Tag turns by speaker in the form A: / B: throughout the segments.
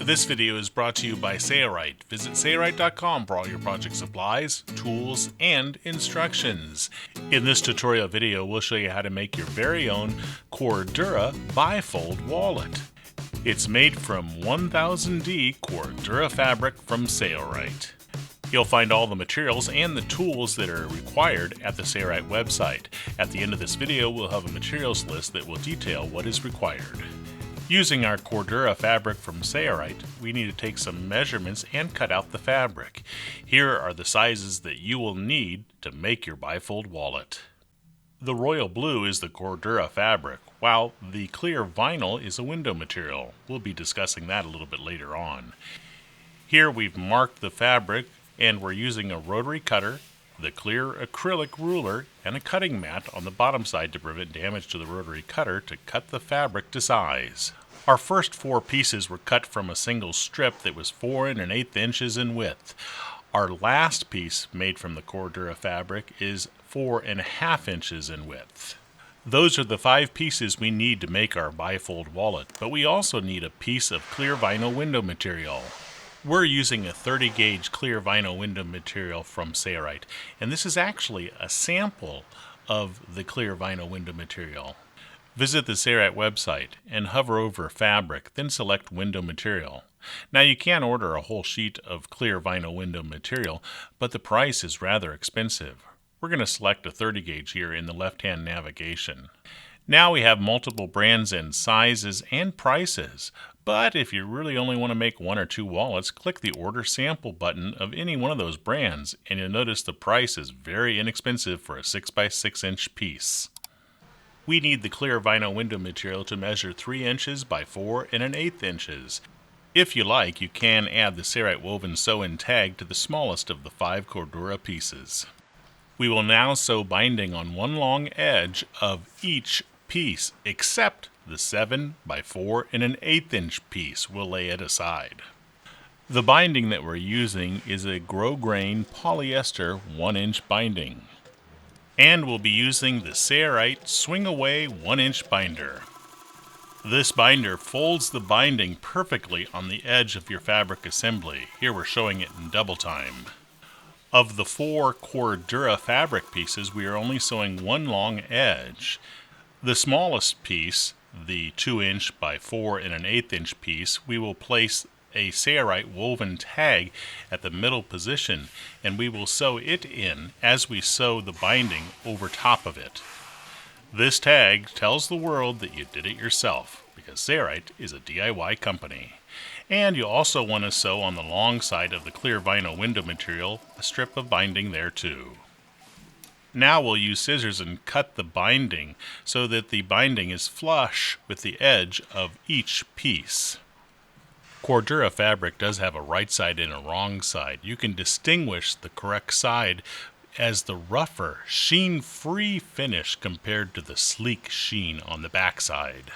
A: This video is brought to you by Sailrite. Visit sailrite.com for all your project supplies, tools, and instructions. In this tutorial video, we'll show you how to make your very own Cordura Bifold Wallet. It's made from 1000D Cordura fabric from Sailrite. You'll find all the materials and the tools that are required at the Sailrite website. At the end of this video, we'll have a materials list that will detail what is required. Using our Cordura fabric from Sailrite, we need to take some measurements and cut out the fabric. Here are the sizes that you will need to make your bifold wallet. The royal blue is the Cordura fabric, while the clear vinyl is a window material. We'll be discussing that a little bit later on. Here we've marked the fabric, and we're using a rotary cutter, the clear acrylic ruler, and a cutting mat on the bottom side to prevent damage to the rotary cutter to cut the fabric to size. Our first 4 pieces were cut from a single strip that was 4 1/8 inches in width. Our last piece, made from the Cordura fabric, is 4 1/2 inches in width. Those are the 5 pieces we need to make our bifold wallet, but we also need a piece of clear vinyl window material. We're using a 30 gauge clear vinyl window material from Sailrite, and this is actually a sample of the clear vinyl window material. Visit the Sailrite website and hover over fabric, then select window material. Now you can order a whole sheet of clear vinyl window material, but the price is rather expensive. We're going to select a 30 gauge here in the left-hand navigation. Now we have multiple brands and sizes and prices, but if you really only want to make 1 or 2 wallets, click the Order Sample button of any one of those brands, and you'll notice the price is very inexpensive for a 6x6 inch piece. We need the clear vinyl window material to measure 3 inches by 4 1/8 inches. If you like, you can add the Sailrite woven sew-in tag to the smallest of the 5 Cordura pieces. We will now sew binding on one long edge of each piece, except the 7 by 4 1/8 inch piece. We'll lay it aside. The binding that we're using is a grosgrain polyester 1-inch binding. And we'll be using the Sailrite Swing Away 1-inch binder. This binder folds the binding perfectly on the edge of your fabric assembly. Here we're showing it in double time. Of the 4 Cordura fabric pieces, we are only sewing one long edge. The smallest piece, the 2-inch by 4 1/8 inch piece, we will place a Sailrite woven tag at the middle position, and we will sew it in as we sew the binding over top of it. This tag tells the world that you did it yourself, because Sailrite is a DIY company. And you also want to sew on the long side of the clear vinyl window material a strip of binding there too. Now we'll use scissors and cut the binding so that the binding is flush with the edge of each piece. Cordura fabric does have a right side and a wrong side. You can distinguish the correct side as the rougher, sheen-free finish compared to the sleek sheen on the backside.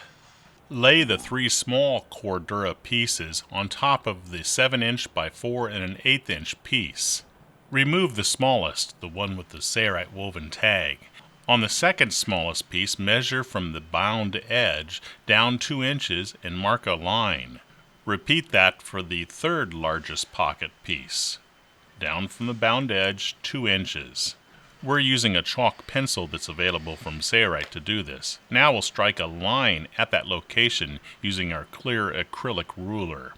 A: Lay the 3 small Cordura pieces on top of the 7-inch by 4 1/8 inch piece. Remove the smallest, the one with the Sailrite woven tag. On the second smallest piece, measure from the bound edge down 2 inches and mark a line. Repeat that for the third largest pocket piece. Down from the bound edge 2 inches. We're using a chalk pencil that's available from Sailrite to do this. Now we'll strike a line at that location using our clear acrylic ruler.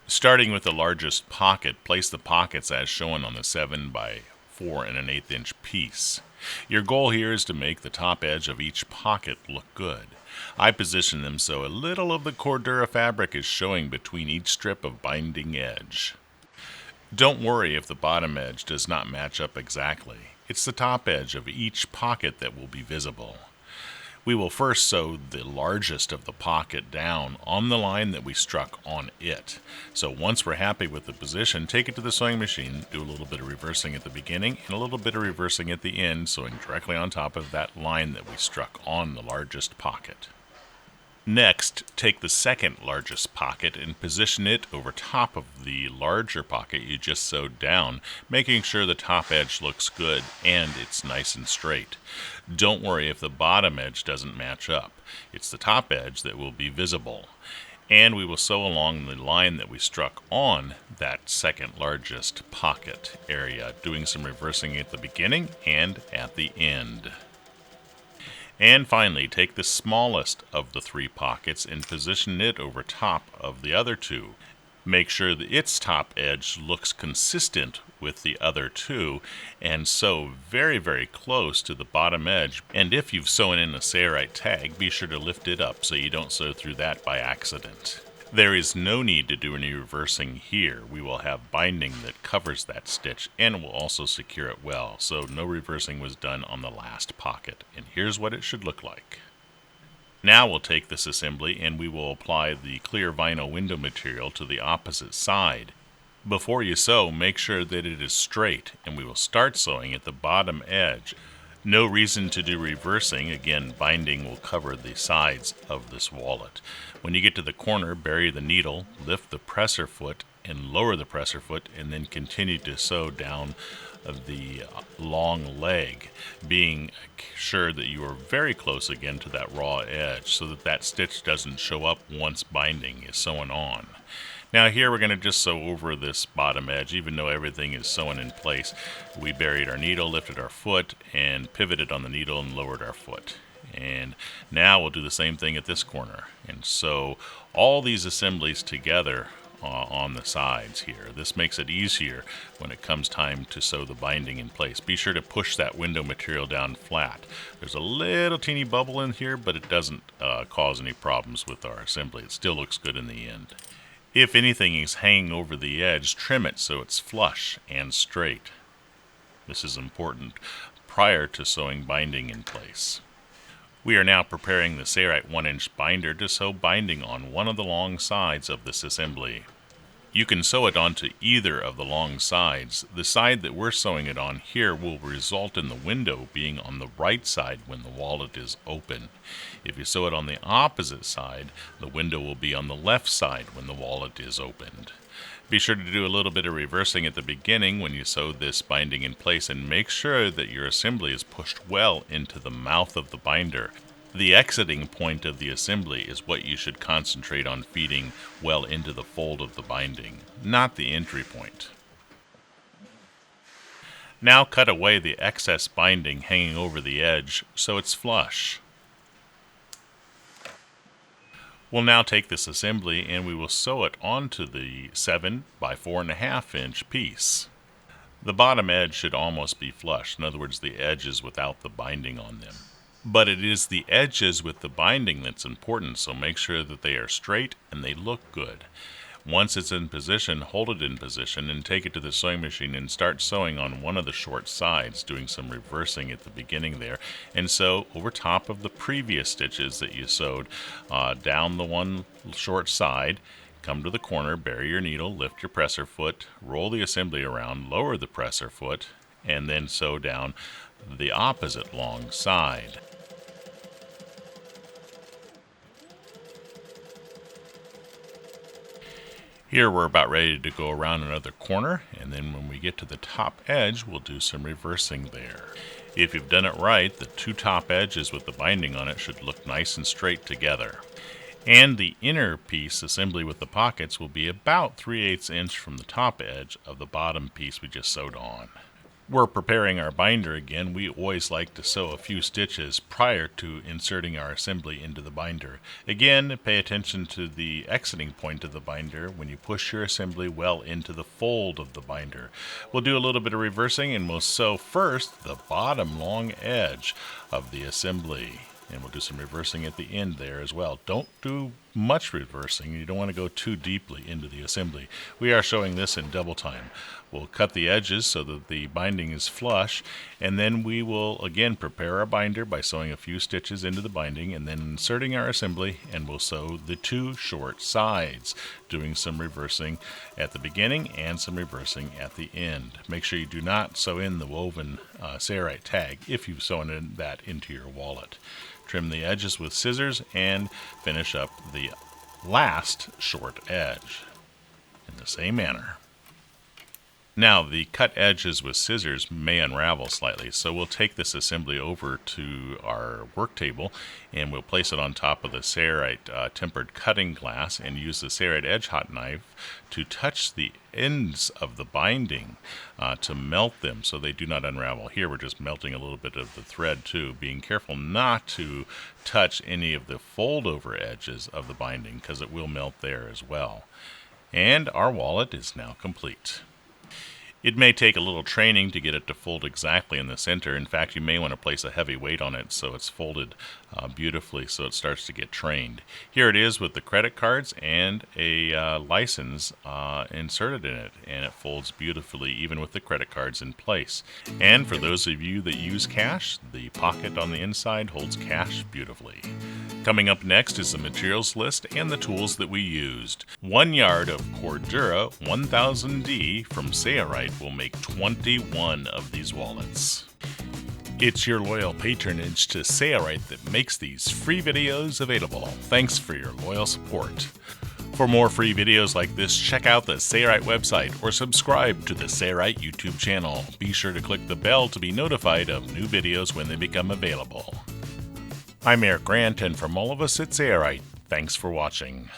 A: Starting with the largest pocket, place the pockets as shown on the 7 by 4 1/8 inch piece. Your goal here is to make the top edge of each pocket look good. I position them so a little of the Cordura fabric is showing between each strip of binding edge. Don't worry if the bottom edge does not match up exactly. It's the top edge of each pocket that will be visible. We will first sew the largest of the pocket down on the line that we struck on it. So once we're happy with the position, take it to the sewing machine, do a little bit of reversing at the beginning and a little bit of reversing at the end, sewing directly on top of that line that we struck on the largest pocket. Next, take the second largest pocket and position it over top of the larger pocket you just sewed down, making sure the top edge looks good and it's nice and straight. Don't worry if the bottom edge doesn't match up. It's the top edge that will be visible. And we will sew along the line that we struck on that second largest pocket area, doing some reversing at the beginning and at the end. And finally, take the smallest of the 3 pockets and position it over top of the other 2. Make sure that its top edge looks consistent with the other 2 and sew very, very close to the bottom edge. And if you've sewn in a Sailrite tag, be sure to lift it up so you don't sew through that by accident. There is no need to do any reversing here. We will have binding that covers that stitch and will also secure it well, so no reversing was done on the last pocket. And here's what it should look like. Now we'll take this assembly and we will apply the clear vinyl window material to the opposite side. Before you sew, make sure that it is straight, and we will start sewing at the bottom edge. No reason to do reversing. Again, binding will cover the sides of this wallet. When you get to the corner, bury the needle, lift the presser foot and lower the presser foot, and then continue to sew down the long leg, being sure that you are very close again to that raw edge so that that stitch doesn't show up once binding is sewn on. Now here we're going to just sew over this bottom edge. Even though everything is sewn in place, we buried our needle, lifted our foot, and pivoted on the needle and lowered our foot. And now we'll do the same thing at this corner and sew all these assemblies together on the sides here. This makes it easier when it comes time to sew the binding in place. Be sure to push that window material down flat. There's a little teeny bubble in here, but it doesn't cause any problems with our assembly. It still looks good in the end. If anything is hanging over the edge, trim it so it's flush and straight. This is important prior to sewing binding in place. We are now preparing the Sailrite 1-inch binder to sew binding on one of the long sides of this assembly. You can sew it onto either of the long sides. The side that we're sewing it on here will result in the window being on the right side when the wallet is open. If you sew it on the opposite side, the window will be on the left side when the wallet is opened. Be sure to do a little bit of reversing at the beginning when you sew this binding in place, and make sure that your assembly is pushed well into the mouth of the binder. The exiting point of the assembly is what you should concentrate on feeding well into the fold of the binding, not the entry point. Now cut away the excess binding hanging over the edge so it's flush. We'll now take this assembly and we will sew it onto the 7 by 4.5 inch piece. The bottom edge should almost be flush, in other words the edges without the binding on them. But it is the edges with the binding that's important, so make sure that they are straight and they look good. Once it's in position, hold it in position and take it to the sewing machine and start sewing on one of the short sides, doing some reversing at the beginning there. And sew over top of the previous stitches that you sewed down the one short side. Come to the corner, bury your needle, lift your presser foot, roll the assembly around, lower the presser foot, and then sew down the opposite long side. Here we're about ready to go around another corner, and then when we get to the top edge, we'll do some reversing there. If you've done it right, the 2 top edges with the binding on it should look nice and straight together. And the inner piece assembly with the pockets will be about 3/8 inch from the top edge of the bottom piece we just sewed on. We're preparing our binder again. We always like to sew a few stitches prior to inserting our assembly into the binder. Again, pay attention to the exiting point of the binder when you push your assembly well into the fold of the binder. We'll do a little bit of reversing and we'll sew first the bottom long edge of the assembly. And we'll do some reversing at the end there as well. Don't do much reversing. You don't want to go too deeply into the assembly. We are showing this in double time. We'll cut the edges so that the binding is flush, and then we will again prepare our binder by sewing a few stitches into the binding and then inserting our assembly, and we'll sew the 2 short sides, doing some reversing at the beginning and some reversing at the end. Make sure you do not sew in the woven Sailrite tag if you've sewn that into your wallet. Trim the edges with scissors and finish up the last short edge in the same manner. Now, the cut edges with scissors may unravel slightly, so we'll take this assembly over to our work table and we'll place it on top of the Saorite tempered cutting glass and use the Saorite edge hot knife to touch the ends of the binding to melt them so they do not unravel. Here we're just melting a little bit of the thread too, being careful not to touch any of the fold over edges of the binding because it will melt there as well. And our wallet is now complete. It may take a little training to get it to fold exactly in the center. In fact, you may want to place a heavy weight on it so it's folded beautifully so it starts to get trained. Here it is with the credit cards and a license inserted in it, and it folds beautifully even with the credit cards in place. And for those of you that use cash, the pocket on the inside holds cash beautifully. Coming up next is the materials list and the tools that we used. 1 yard of Cordura 1000D from Saorite will make 21 of these wallets. It's your loyal patronage to Saorite that makes these free videos available. Thanks for your loyal support. For more free videos like this, check out the Saorite website or subscribe to the Saorite YouTube channel. Be sure to click the bell to be notified of new videos when they become available. I'm Eric Grant, and from all of us at Saorite, thanks for watching.